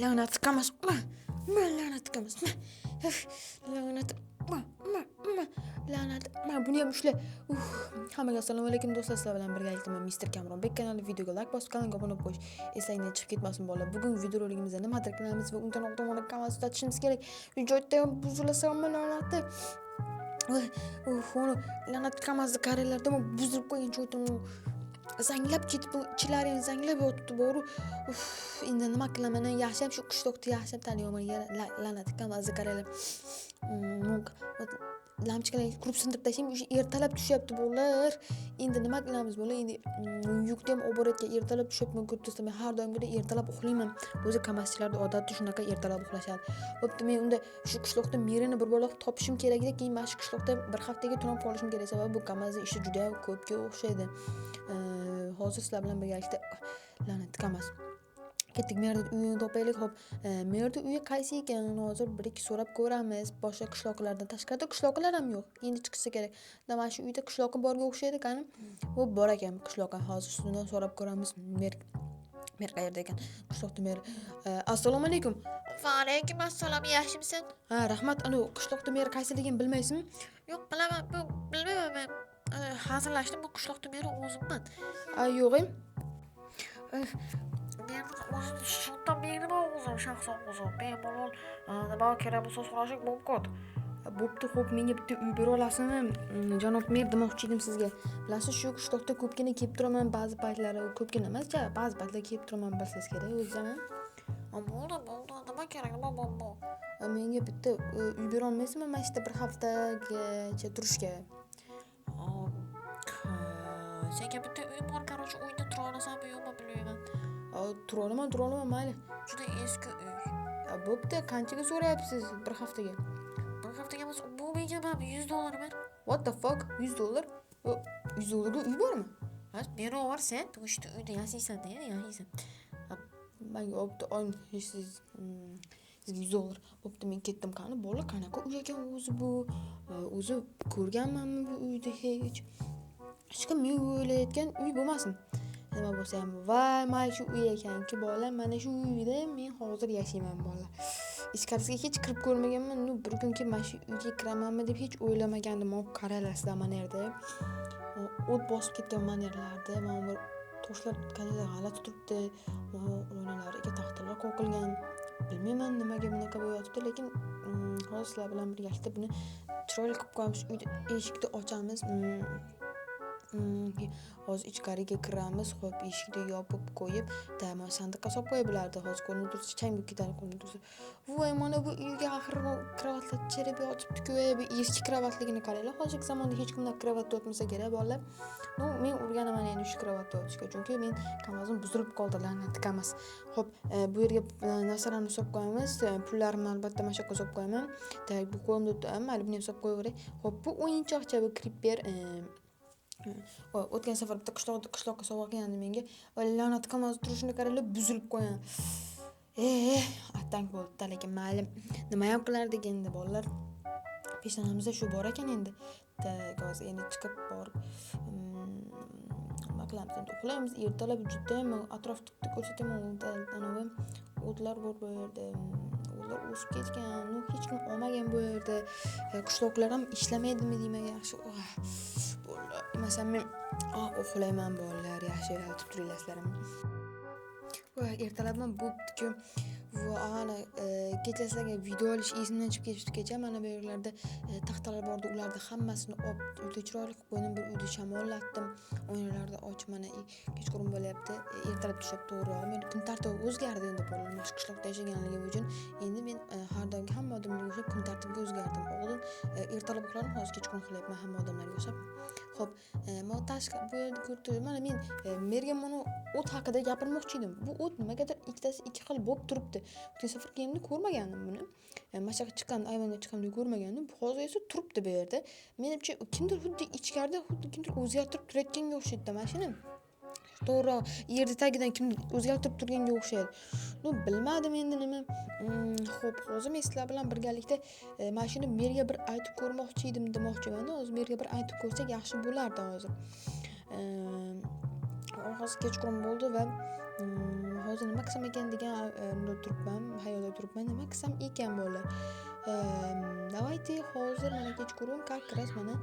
La'nat qilamiz. La'nat qilamiz. La'nat. La'nat. Buni ham ushla. Hammaga assalomu alaykum do'stlar, sizlar bilan birgalikda men Mr. Kamronbek kanali videoga like bosib kanalga obuna bo'lish esingizdan chiqib ketmasin bolalar. Bugun videoroligimizda nimadir qilamiz va undan oldin mana kanalni tutishimiz kerak. Joyda ham buzilasanmi la'nati. Uni la'nat qilmasdi qariyalarda buzib qo'ygan joydan zanglab ketib ichilaring zanglab yotibdi boru. Endi nima qilaman? Yaxshim shu qishloqda yaxshim taniyman. La'nat qilmasdi qariyalar. Lamchiqlar qurib sindirib tashlayman, o'sha ertalab tushyapti bolalar. Endi nima qilamiz bola? Endi yukni ham olib borayotgan ertalab tushyapman, ko'rib men har doimgidek ertalab uxlayman. O'zi kamaschilarda odatda shunaqa ertalab uxlashadi. Bo'pti, men unda shu qishloqda merini bir bola topishim kerak edi, keyin mana shu qishloqda bir haftaga tunab qolishim kerak, sababi bu kamazni ishi juda ko'pga o'xshaydi. Hozir sizlar bilan birgalikda la'nat qamas. Ketdik, merda uyini topaylik. Hop, merda uyi qaysi ekan? Hozir bir ikki so'rab ko'ramiz. Boshqa qishloqlardan tashqarida qishloqlar ham yo'q. Endi chiqsa kerak. Mana shu uyda qishloqi borga o'xshaydi qani. Bu bor ekan qishloqqa. Hozir shundan so'rab ko'ramiz. Mer qayerda ekan? Qishloqda mer. Assalomu alaykum. Va alaykum assalom, yaxshimisan? Ha, rahmat. Anu qishloqda mer qaysiligini bilmaysizmi? Yo'q, bilaman, bilmayman men. Hazillashdim, bu qishloqda meri o'zimman. Yo'g'im. Men o'zim shundan menimi o'zim shaxsan o'zim. Bemalol nima kerak bo'lsa so'rashik mumkin. Bo'pti, xo'p, menga bitta uy bera olasizmi? Janob mer, demoqchi edim sizga. Bilasiz, shu qishloqda ko'pgina kelib turaman ba'zi paytlari, ko'pgina emas-cha, ba'zi paytlar kelib turaman, bilsangiz kerak o'zim. Bo'ldi, nima kerak, nima bu? Menga bitta uy bera olmaysizmi? Mana shu bir haftagacha turishga. Senga bitta uy bor, qarochi uyda tura olasanmi yo'qmi bilmayman. Tura olaman, mayli. Juda eski uy. Bo'pti, qanchaga so'rayapsiz bir haftaga? Bir haftaga emas, bu menga $100 ber. What the fuck? $100? $100 ga uy bormi? Beri var sen, işte uyda yashaysan-da, yashaysan. Menga bo'pti, sizga $100. Bo'pti, men ketdim qani. Bola qanaqa uy ekan o'zi bu? O'zi ko'rganmanmi bu uyda hech? Hech kim men o'ylayotgan uy bo'lmasin. Nima bo'lsa ham, voy, mana shu uy ekanki, bolalar, mana shu uyda men hozir yashayman bolalar. Ichkarisiga hech kirib ko'rmaganman. Bir kun kelib mana shu uyga kiramanmi deb hech o'ylamagandim. Qaraylasizlar mana yerda. O't bosib ketgan mana yerlarda, mana bir toshlar qanday g'alati turibdi. O'ynalariga taxtalar qo'qilgan. Bilmayman nimaga bunaqa bo'lyapti, lekin hozir sizlar bilan birgalikda buni chiroyli qilib qo'yamiz. Uyda eshikni ochamiz. Hozir ichkariga kiramiz. Xo'p, eshikni yopib qo'yib, dama sandiqqa solib qo'ya bilardi. Hozir ko'rinib tursa, chang bo'lib ketadi ko'rinib tursa. Voy, mana bu uyga axir kravatlar cherib yotibdi-ku. Bu eski kravatligini qaranglar. Hozirgi zamonda hech kimdan kravatda yotmasa kerak bolalar. Men o'rganaman endi shu kravatda yotishga, chunki men kamazim buzilib qoldi, la'nat qamas. Xo'p, bu yerga narsalarni solib qo'yamiz. Pullarimni albatta mana shu yoqqa solib qo'yaman. Bu qo'limda mayli, buni ham solib qo'yaveray. Xo'p, bu o'yinchoqcha, bu Creeper. O'tgan safar bitta qishloqqa sovg'a qilgandi menga. La'nat qamas, turishini qaranglar, buzilib qo'ygan. Attang bo'ldi, lekin mayli. Nima ham qilardik endi bolalar? Peshonamizda shu bor ekan endi. Hozir endi chiqib borib nima qilamiz endi? Uxlaymiz ertalab juda ham atrofni ko'rsataman. Anavi o'tlar bor bu yerda. O'tlar o'sib ketgan. Hech kim olmagan bu yerda. Qishloqlar ham ishlamaydimi deyman yaxshi. Masalan, men uxlayman bolalar, yaxshi yotib turilasizlarmi? Ertalabman bo'pti-ku. Ana kechasiga video olish esimdan chiqib ketdi kecha. Mana bu yerlarda taxtalar bordi, ularni hammasini olib uyda chiroyli qilib qo'ydim. Bir uyda shamollatdim. Oynalarni ochib, mana kechqurun bo'lyapti. Ertalab tushib to'g'ri. Men kun tartibi o'zgardi endi bolalar. Mana shu qishloqda yashaganligim uchun endi men har doimgi hamma odamlarga o'xshab kun tartibiga o'zgardim. Oldin ertalab uxladim, hozir kechqurun uxlayapman hamma odamlarga o'xshab. Xo'p, men tashqi bu yerda ko'rdim. Mana men merga buni o't haqida gapirmoqchi edim. Bu o't nimagadir ikkitasi ikki xil bo'lib turibdi. O'tgan safar kelganda ko'rmagandim buni. Mana shu chiqqan, ayvonga chiqqanda ko'rmagandim. Hozir esa turibdi bu yerda. Menimcha kimdir xuddi ichkarida kimdir o'zgartirib turayotganga o'xshaydi mashina. To'g'ri, yerda tagidan kimdir o'zgartirib turganga o'xshaydi. Bilmadim endi nima. Xo'p, hozir men sizlar bilan birgalikda mashina merga bir aytib ko'rmoqchi edim demoqchiman. Hozir merga bir aytib ko'rsak yaxshi bo'lardi hozir. Hozir kechqurun bo'ldi va hozir nima qilsam ekan degan turibman, hayolda turibman. Nima qilsam ekan bolalar. Давайте hozir mana kechqurun как раз mana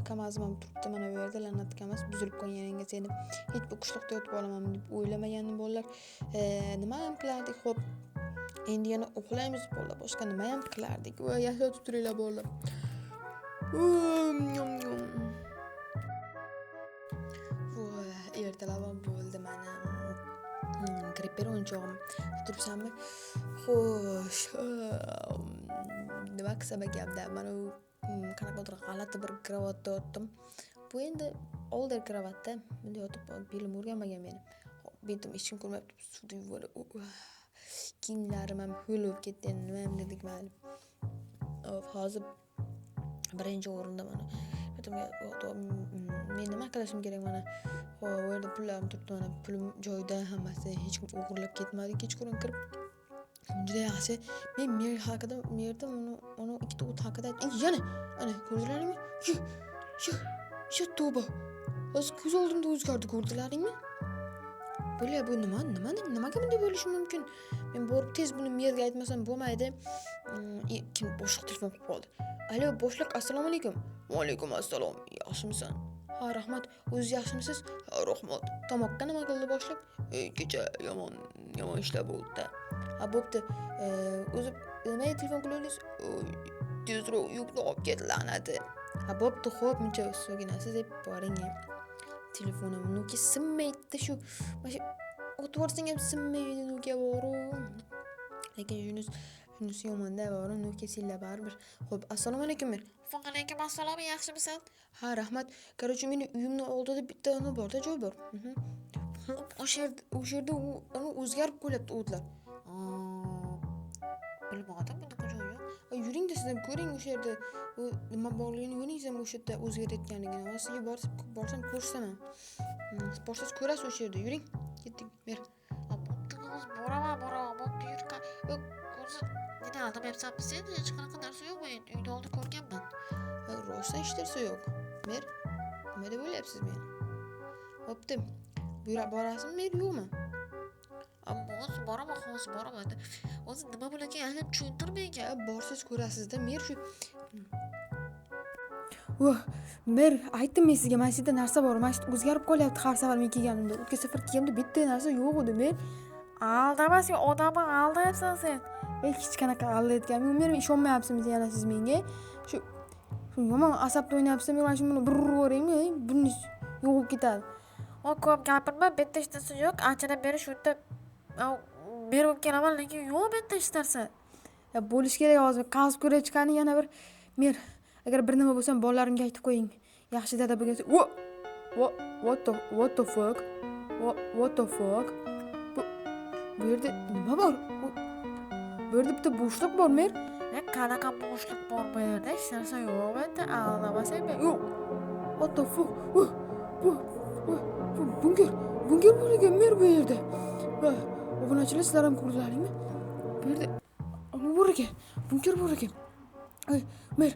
kamazim ham turibdi mana bu yerda la'nat kamas buzilib qolganiga seni hech bir qishloqda yotib olaman deb o'ylamagandim bolalar. Nima ham qilardik? Xo'p, endi yana uxlaymiz bolalar. Boshqa nima ham qilardik? Voy, yashab turinglar bolalar. Voy, ertalab ham bo'ldi mana. Gripper o'yinchog'im turibsanmi? Xo'sh, nima qilsam ekan-da? Mana u qanaqadir g'alati bir kravatda yotdim. Bu endi older kravatda. Bunda yotib belim o'rganmagan meni. Betim hech kim ko'rmayapti. Suvda yuvilib. Kiyimlarim ham ho'l bo'lib ketdi. Nima ham dedik mayli. Hozir birinchi o'rinda mana. Men nima qilishim kerak mana? Bu yerda pullarim turibdi mana. Pulim joyida, hammasi hech kim o'g'irlab ketmadi. Kechqurun kirib juda yaxshi. Men mer haqida, merda uni ikkita o't haqida aytdim. Yana, ana ko'rdilaringmi? Shu tavba. Hozir ko'z oldimda o'zgardi, ko'rdilaringmi? Bular bu nimaga bunday bo'lishi mumkin? Men borib tez buni merga aytmasam bo'lmaydi. Kim boshliq telefon qilib qoldi. Alo, boshliq, assalomu alaykum. Va alaykum assalom. Yaxshimisan? Ha, rahmat. O'zingiz yaxshimisiz? Ha, rahmat. Tomoqqa nima qildi boshliq? Kecha yomon ishlar bo'ldi. Ha, bo'pti. O'zi nimaga telefon qilyapsiz? Tezroq yukni olib ket, la'nati. Ha, bo'pti, xo'p, muncha so'ginasiz deb boring. Telefonim nuki sinmaydi shu. Mana shu o'tvorsang ham sinmaydi nuki boru. Lekin shunisi yomon-da boru, nuki silla baribir. Xo'p, assalomu alaykum mer. Va alaykum assalom, yaxshimisan? Ha, rahmat. Qarochi, meni uyimning oldida bitta nima bor-da, joy bor. O'sha yerda o'zgarib qo'yapti o'tlar. Bilmadim bunaqa joy yo'q. Yuring-da, siz ham ko'ring o'sha yerda nima borligini, yuringiz ham o'sha yerda o'zgarayotganligini. Osiga borsam ko'rsaman. Borsangiz ko'rasiz o'sha yerda. Yuring. Ketdik. Mer. Boraman. Bo'pti, yur. O'zi nima aldamayapsanmi sen? Hech qanaqa narsa yo'q. Men uyni oldi ko'rganman. Rostdan hech narsa yo'q. Mer, nima deb o'ylayapsiz meni? Bo'pti. Buyurib borasizmi, mer, yo'qmi? Hozir boraman. O'zi nima bo'larkan, hali tushuntirmayga. Borsiz ko'rasiz-da, mer shu. Mer, aytdim men sizga, mana shu yerda narsa bor. Mana shu o'zgarib qolyapti har safar men kelganimda. O'tgan safar kelganimda bitta narsa yo'q edi, mer. Aldama, sen odamni aldayapsan sen. Hech qanaqa aldayotganim yo'q. Men ishonmayapsizmi yana siz menga? Shu yomon asabda o'ynayapsiz. Men mana shu buni bir urib buni yo'qib ketadi. Ko'p gapirma, bitta hech narsa yo'q. Anchadan beri shu yerda berib kelaman, lekin yo'q bitta hech narsa. Bo'lish kerak hozir. Qazib ko'rayotgani yana bir mer. Agar bir nima bo'lsa, bolalarimga aytib qo'ying. Yaxshi dada bo'lgansa. What the fuck? Bu yerda nima bor? Bu yerda bitta bo'shliq bor, mer. Qanaqa bo'shliq bor bu yerda? Hech narsa yo'q bu yerda. Aldamasang men. What the fuck? Bunker bor ekan, mer, bu yerda. Obunachilar, sizlar ham ko'rdilaringmi? Bu yerda bor ekan. Bunker bor ekan. Mer,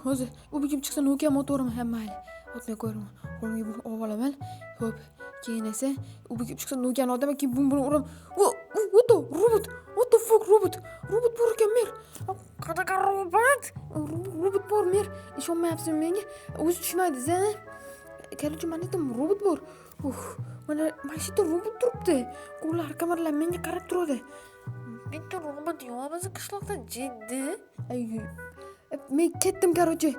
hozir u kim chiqsa no'kam motorim ham mayli. Otmay qo'yaman. Qo'limga buni olib olaman. Xo'p, keyin esa u kim chiqsa no'kan odam keyin buni uraman. What the fuck, robot bor ekan, mer. Qanaqa robot? Robot bor, mer. Ishonmayapsizmi menga? O'zi tushmaydi-siz, ha? Qarochi, mana yerda robot bor. Mana shu yerda robot turibdi. Qo'llari, kamarlar menga qarab turadi. Bitta robot yo'q bizni qishloqda, jiddi. Men ketdim, qarochi.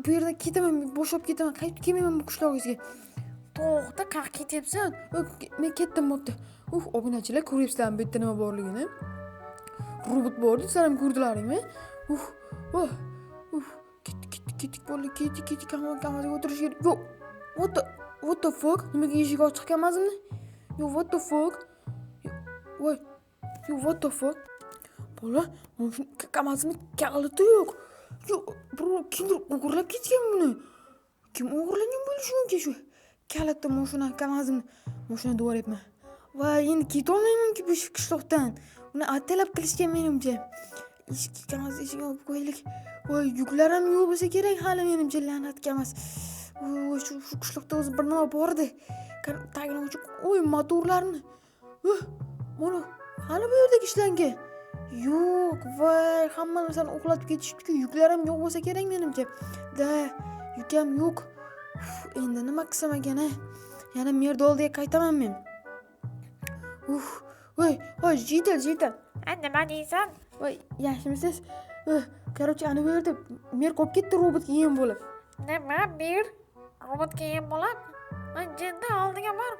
Bu yerdan ketaman, bo'shab ketaman. Qaytib kelmayman bu qishlog'ingizga. To'xta, qayerga ketyapsan? Men ketdim, bo'pti. Obunachilar, ko'ryapsizlarmi bu yerda nima borligini? Robot bordi, sizlar ham ko'rdilaringmi? Ketdik bolalar, ketdik. Kamazga o'tirish kerak. Yo'q. What the fuck? Nimaga eshik ochiq kamazimni? Yo'q, what the fuck? What the fuck? Bola, mana kamazimni kaliti yo'q. Kimdir o'g'irlab ketgan buni. Kim o'g'irlagan bo'lishi mumkin shu? Kalitni mashina, kamazimni mashinada o'rayapman. Endi ketolmayman-ku bu qishloqdan. Uni atalab qilishgan menimcha. Kamaz eshigini olib qo'yaylik. Yuklar ham yo'q bo'lsa kerak hali menimcha, la'nat kamaz. Shu qishloqda o'zi bir nima bor edi. tagini ochib, oy motorlarni. Mana qani bu yerdagi ishlangi? Yo'q, voy, hamma narsani uxlatib ketishibdi-ku. Yuklarim yo'q bo'lsa kerak menimcha. Da, yukam yo'q. Endi nima qilsam ekan-a? Yana merda oldiga qaytaman men. Voy, jital. Nima deysan? Voy, yaxshimisiz? Короче, ana bu yerda mer qolib ketdi robotga yem bo'lib. Nima bir robotga yem bo'lib? Jinni oldiga bor.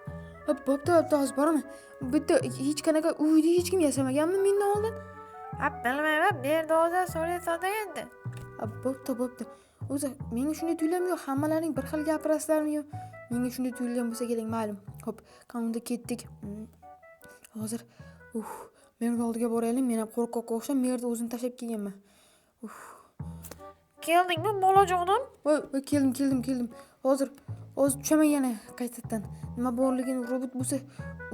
Bo'pti, hozir boraman. Bitta hech qanaqa uyda hech kim yasamaganmi mendan oldin? Bilmayman, bir yerda o'zi so'raysan endi. Bo'pti. O'zi menga shunday tuyulam yo'q, hammalaring bir xil gapirasizlarmi yo'q? Menga shunday tuyulgan bo'lsa kerak, ma'lum. Xo'p, qanday ketdik? Hozir merni oldiga boraylik. Men ham qo'rqoqqa o'xshab merni o'zini tashlab kelganman. Keldingmi bolajonim? Voy, keldim. Hozir tushaman yana qaytadan. Nima borligini robot bo'lsa,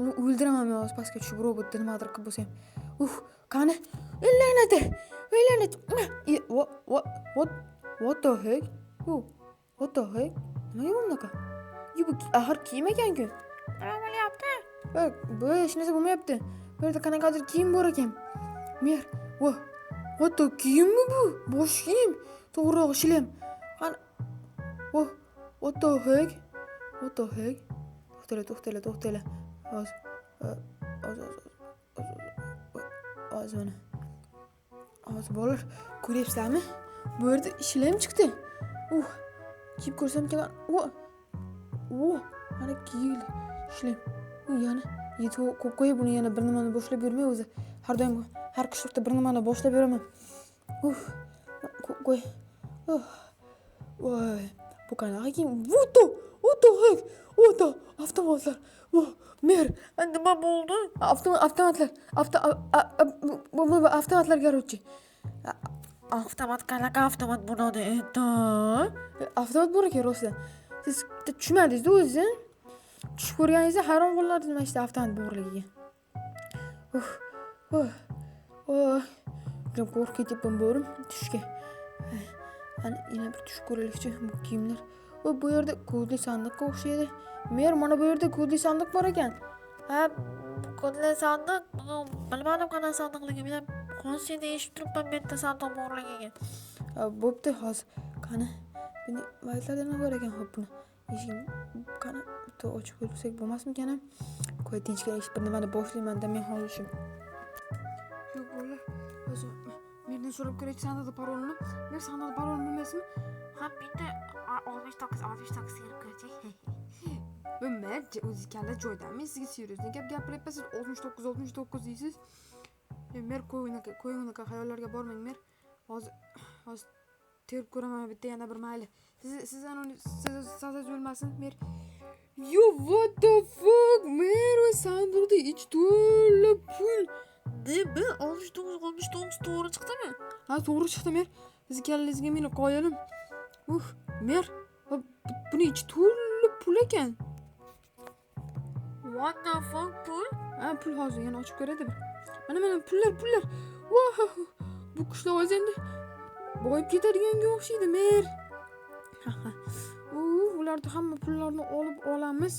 uni o'ldiraman men hozir pastga tushib robotni nimadir qilib bo'lsa ham. Qani? La'nat. What the heck? What the heck? Nima bunaqa? Bu axir kiyim ekan-ku. Nima bo'lyapti? Bu hech narsa bo'lmayapti. Bu yerda qanaqadir kiyim bor ekan. Mer, what the kiyimmi bu? Bosh kiyim. To'g'rirog'i shilem. Qani? What the heck? To'xtala. Hozir. Hozir bolalar, ko'ryapsizlarmi? Bu yerda shilem chiqdi. Kiyib ko'rsam kerak. Mana kiyildi. Shilem. Yana ko'p qo'yib buni yana bir nimani boshlab yurmay o'zi. Har doim har qishloqda bir nimani boshlab yuraman. Qo'y. Voy, bu qanaqa kiyim? What the heck? Avtomatlar. Mer, Nima bo'ldi? avtomatlar. Avtomatlar garuvchi. Avtomat qanaqa avtomat bo'ladi endi? Avtomat bor ekan rostdan. Siz tushmadingiz-da o'zi. Tushib ko'rganingizda hayron bo'lardingiz nima ishda avtomat borligiga. Juda qo'rqib ketyapman bo'rim tushga. Ana yana bir tushib ko'raylikchi bu kiyimlar. Bu yerda kodli sandiqqa o'xshaydi. Mer, mana bu yerda kodli sandiq bor ekan. Kodli sandiq? Bilmadim qanaqa sandiqligini. Men qonsiya eshitib turibman bu yerda sandiq borligiga. Bo'pti hozir. Qani? Buni maytlarda nima bor ekan? Xo'p, buni eshikni qani bitta ochib ko'rsak bo'lmasmikan ham? Qo'y tinchgina eshitib bir nimani boshlayman-da men hozir shu. Yo'q bolalar, o'zi mendan so'rab ko'raychi sandiqda parolini. Men sandiqda parolini bilmaysizmi? Bitta 69 kirib ko'rchi. Men o'zi kalla joydan men sizga seriyozdan gapiryapsiz. 69 deysiz. Mer qo'yinglar xayollarga bormang mer. Hozir terib ko'raman bitta yana bir mayli. Siz uni siz o'lmasin mer. What the fuck? Mer, o sandiqda ich to'la pul. Nima? 69 to'g'ri chiqdimi? Ha, to'g'ri chiqdi mer. Siz kallangizga meni qo'yalim. Mer, buni ich to'la pul ekan. What the fuck pul? Pul hozir yana ochib ko'radi bir. Mana pullar. Wow! Bu qishloq o'zi endi boyib ketadiganga o'xshaydi mer. Ularda hamma pullarni olib olamiz.